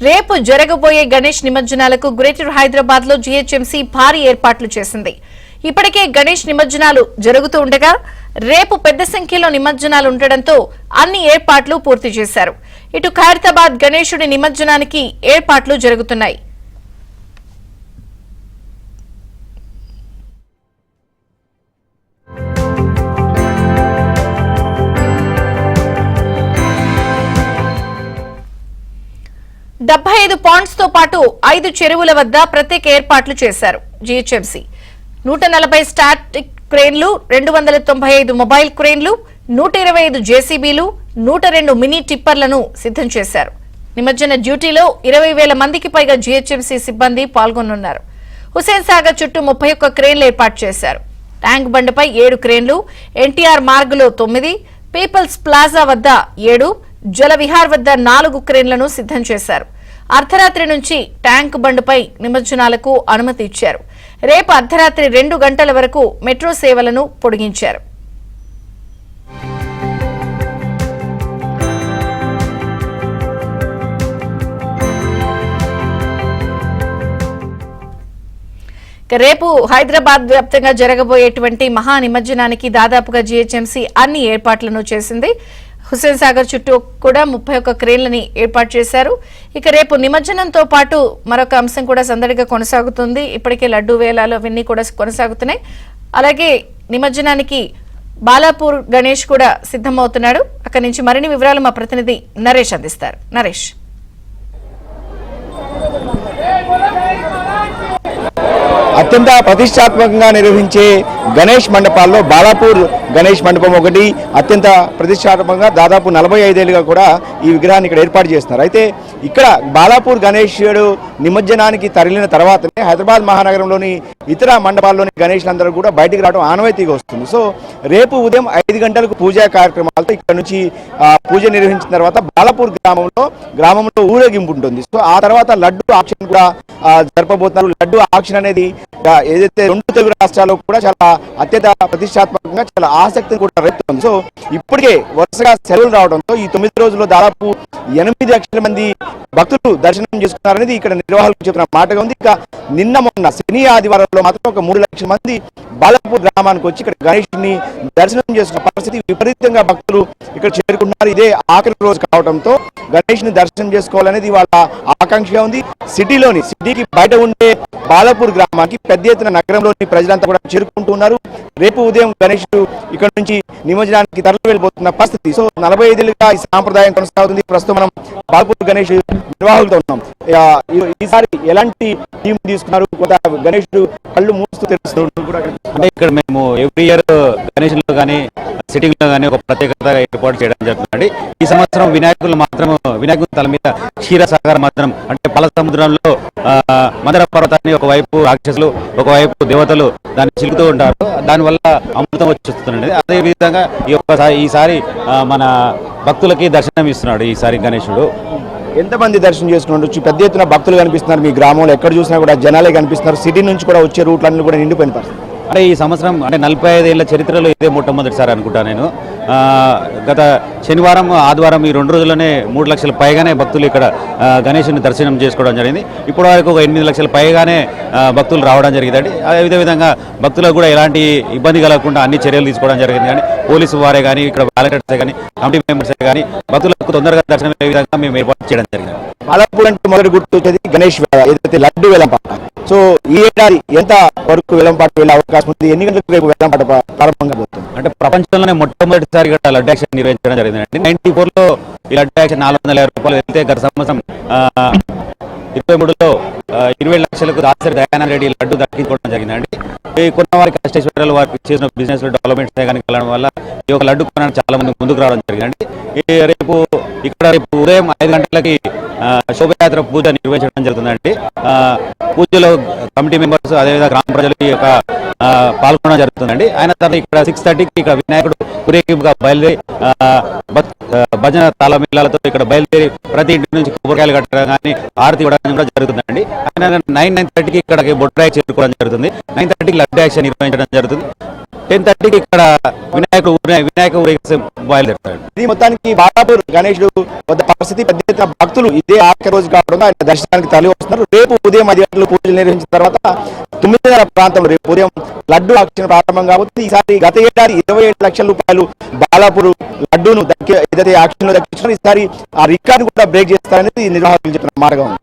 రేపు జరగబోయే గణేష్ నిమజ్జనాలకు గ్రేటర్ హైదరాబాద్ లో జీహెచ్ఎంసీ భారీ ఏర్పాట్లు చేసింది. ఇప్పటికే గణేష్ నిమజ్జనాలు జరుగుతూ ఉండగా రేపు పెద్ద సంఖ్యలో నిమజ్జనాలు ఉండడంతో అన్ని ఏర్పాట్లు పూర్తి చేశారు. ఇటు ఖైరతాబాద్ గణేశుడి నిమజ్జనానికి ఏర్పాట్లు జరుగుతున్నాయి. పాండ్స్ తో పాటు 5 చెరువుల వద్ద ప్రత్యేక ఏర్పాట్లు చేశారు. జీహెచ్ఎంసీ 140 స్టాటిక్ క్రేన్లు, 295 మొబైల్ క్రేన్లు, 125 జేసీబీలు, 102 మినీ టిప్పర్లను సిద్ధం చేశారు. నిమజ్జన డ్యూటీలో 20,000 మందికి పైగా జీహెచ్ఎంసీ సిబ్బంది పాల్గొనున్నారు. హుసేన్ సాగర్ చుట్టూ 31 క్రేన్లు ఏర్పాటు చేశారు. ట్యాంక్ బండ్పై 7 క్రేన్లు, ఎన్టీఆర్ మార్గులో 9, పీపుల్స్ ప్లాజా వద్ద 7, జల విహార్ వద్ద 4 క్రేన్లను సిద్ధం చేశారు. అర్ధరాత్రి నుంచి ట్యాంక్ బండ్పై నిమజ్జనాలకు అనుమతి ఇచ్చారు. రేపు అర్ధరాత్రి 2 గంటల వరకు మెట్రో సేవలను పొడిగించారు. రేపు హైదరాబాద్ వ్యాప్తంగా జరగబోయేటువంటి మహా నిమజ్జనానికి దాదాపుగా జీహెచ్ఎంసీ అన్ని ఏర్పాట్లను చేసింది. హుసేన్ సాగర్ చుట్టూ కూడా 31 క్రేన్లని ఏర్పాటు చేశారు. ఇక రేపు నిమజ్జనంతో పాటు మరొక అంశం కూడా సందడిగా కొనసాగుతుంది. ఇప్పటికే లడ్డూ వేలాలు అవన్నీ కూడా కొనసాగుతున్నాయి. అలాగే నిమజ్జనానికి బాలాపూర్ గణేష్ కూడా సిద్ధమవుతున్నాడు. అక్కడి నుంచి మరిన్ని వివరాలు మా ప్రతినిధి నరేష్ అందిస్తారు. నరేష్, అత్యంత ప్రతిష్టాత్మకంగా నిర్వహించే గణేష్ మండపాల్లో బాలాపూర్ గణేష్ మండపం ఒకటి అత్యంత ప్రతిష్టాత్మకంగా దాదాపు 45 ఏళ్లుగా కూడా ఈ విగ్రహాన్ని ఇక్కడ ఏర్పాటు చేస్తున్నారు. అయితే ఇక్కడ బాలాపూర్ గణేశుడు నిమజ్జనానికి తరలిన తర్వాతనే హైదరాబాద్ మహానగరంలోని ఇతర మండపాల్లోని గణేష్లందరూ కూడా బయటికి రావడం ఆనవాయితీగా వస్తుంది. సో రేపు ఉదయం 5 గంటలకు పూజా కార్యక్రమాలతో ఇక్కడ నుంచి పూజ నిర్వహించిన తర్వాత బాలాపూర్ గ్రామంలో ఊరేగింపు ఉంటుంది. సో ఆ తర్వాత లడ్డు ఆక్షన్ కూడా జరపబోతున్నారు. లడ్డు ఆక్షన్ అనేది ఏదైతే 2 తెలుగు రాష్ట్రాల్లో కూడా చాలా అత్యంత ప్రతిష్టాత్మకంగా చాలా ఆసక్తిని కూడా రేపుతుంది. సో ఇప్పటికే వరుసగా సెలవులు రావడంతో ఈ 9 రోజుల్లో దాదాపు 8 లక్షల మంది భక్తులు దర్శనం చేసుకున్నారనేది ఇక్కడ నిర్వాహకులు చెప్తున్న మాటగా ఉంది. ఇక నిన్న మొన్న శని ఆదివారంలో మాత్రం ఒక 3 లక్షల మంది బాలాపూర్ గ్రామానికి వచ్చి ఇక్కడ గణేషుని దర్శనం చేసుకున్న పరిస్థితి. విపరీతంగా భక్తులు ఇక్కడ చేరుకున్నారు. ఇదే ఆఖరి రోజు కావడంతో గణేష్ ని దర్శనం చేసుకోవాలనేది వాళ్ళ ఆకాంక్షగా ఉంది. సిటీకి బయట ఉండే బాలాపూర్ గ్రామానికి పెద్ద ఎత్తున నగరంలోని ప్రజలంతా కూడా చేరుకుంటూ ఉన్నారు. రేపు ఉదయం గణేశుడు ఇక్కడ నుంచి నిమజ్జనానికి తరలి వెళ్ళిపోతున్న పరిస్థితి. సో 45 ఏళ్లుగా ఈ సాంప్రదాయం కొనసాగుతుంది. ప్రస్తుతం మనం బాలాపూర్ గణేష్ నిర్వాహకులతో ఉన్నాం. ఈసారి ఎలాంటి టీం తీసుకున్నారు? కొంత గణేశుడు కళ్ళు మూస్తూ తెలుస్తున్నారు. అంటే ఇక్కడ మేము ఎవ్రీ ఇయర్ గణేష్ లో కానీ సిట్టింగ్ లో కానీ ఒక ప్రత్యేకత ఏర్పాటు చేయడం జరుగుతుంది. ఈ సంవత్సరం వినాయకుల తల మీద క్షీరసాగర మందిరం అంటే పాల సముద్రంలో మందర పర్వతాన్ని ఒకవైపు రాక్షసులు ఒకవైపు దేవతలు దాన్ని చిలుకుతూ ఉంటారు. దానివల్ల అమృతం వచ్చేస్తుందండి. అదే విధంగా ఈసారి మన భక్తులకి దర్శనం ఇస్తున్నాడు. ఈసారి గణేశుడు ఎంతమంది దర్శనం చేసుకుని పెద్ద ఎత్తున భక్తులు కనిపిస్తున్నారు. మీ గ్రామంలో ఎక్కడ చూసినా కూడా జనాలే కనిపిస్తున్నారు. సిటీ నుంచి కూడా వచ్చే రూట్లన్నీ కూడా నిండిపోయిన పరిస్థితి. అంటే ఈ సంవత్సరం అంటే 45 ఏళ్ల చరిత్రలో ఇదే మొట్టమొదటిసారి అనుకుంటా. నేను గత శనివారం ఆదివారం ఈ 2 రోజుల్లోనే 3 లక్షల పైగానే భక్తులు ఇక్కడ గణేశుని దర్శనం చేసుకోవడం జరిగింది. ఇప్పటి వరకు ఒక 8 లక్షల పైగానే భక్తులు రావడం జరిగిందండి. అదేవిధంగా భక్తులకు కూడా ఎలాంటి ఇబ్బంది కలగకుండా అన్ని చర్యలు తీసుకోవడం జరిగింది. కానీ పోలీసు వారే కానీ ఇక్కడ వాలంటీర్సే కానీ కమిటీ మెంబర్సే కానీ భక్తులకు తొందరగా దర్శనం అయ్యే విధంగా మేము ఏర్పాటు చేయడం జరిగింది. బాలాపూర్ అంటే మొదటి గుర్తు వచ్చేది గణేష్ ఏదైతే లడ్డు వేలంపాట. సో ఈ ఏడాది ఎంత వరకు వేలంపాట వెళ్ళే అవకాశం ఉంది? ఎన్ని గంటలకు రేపు వేలంపాట ప్రారంభంగా పోతుంది? అంటే ప్రపంచంలోనే మొట్టమొదటిసారి లడ్డు యాక్షన్ నిర్వహించడం జరిగిందండి. 94లో ఈ లడ్డు యాక్షన్ 450 రూపాయలు వెళ్తే గత సంవత్సరం 23లో 20 లక్షలకు దాసరి దయానంద రెడ్డి లడ్డు దక్కించుకోవడం జరిగిందండి. కొన్న వారికి కష్టేశ్వరాలు వారికి చేసిన బిజినెస్ డెవలప్మెంట్స్ కానీ కలగడం వల్ల ఈ యొక్క లడ్డు కొనడానికి చాలా మంది ముందుకు రావడం జరిగిందండి. రేపు ఉదయం 5 గంటలకి శోభయాత్ర పూజ నిర్వహించడం జరుగుతుందండి. పూజలో కమిటీ మెంబర్స్ అదేవిధంగా గ్రామ ప్రజలు ఈ యొక్క పాల్గొనడం జరుగుతుందండి. ఆయన తర్వాత ఇక్కడ 6:30కి ఇక్కడ వినాయకుడు ఊరేగింపుగా బయలుదేరి భజన తాళమేళాలతో ఇక్కడ బయలుదేరి ప్రతి ఇంటి నుంచి కొబ్బరికాయలు కట్టడం కానీ ఆరతి ఇవ్వడం కూడా జరుగుతుందండి. ఆయన 9:30కి ఇక్కడ బొట్రాయి చేరుకోవడం జరుగుతుంది. 9:30కి లడ్డు యాక్షన్ నిర్వహించడం జరుగుతుంది. 10:30కి ఇక్కడ వినాయక ఊరేగింపు బయలుదేరుతాడు. ఇది మొత్తానికి బాలాపూర్ గణేశుడు వద్ద పరిస్థితి పెద్ద ఎత్తున భక్తులు ఇదే ఆఖరి రోజు కావడంతో ఆయన దర్శనానికి తరలి వస్తున్నారు. రేపు ఉదయం 10 గంటలు పూజలు నిర్వహించిన తర్వాత 9:30 ప్రాంతంలో రేపు ఉదయం లడ్డు ఆక్షన్ ప్రారంభం కాబట్టి ఈసారి గత ఏడాది 27 లక్షల రూపాయలు బాలాపూర్ లడ్డూను ఏదైతే ఆక్షన్ లో దక్కించారో ఈసారి ఆ రికార్డు కూడా బ్రేక్ చేస్తారనేది నిర్వాహకులు చెప్పిన మాటగా ఉంది.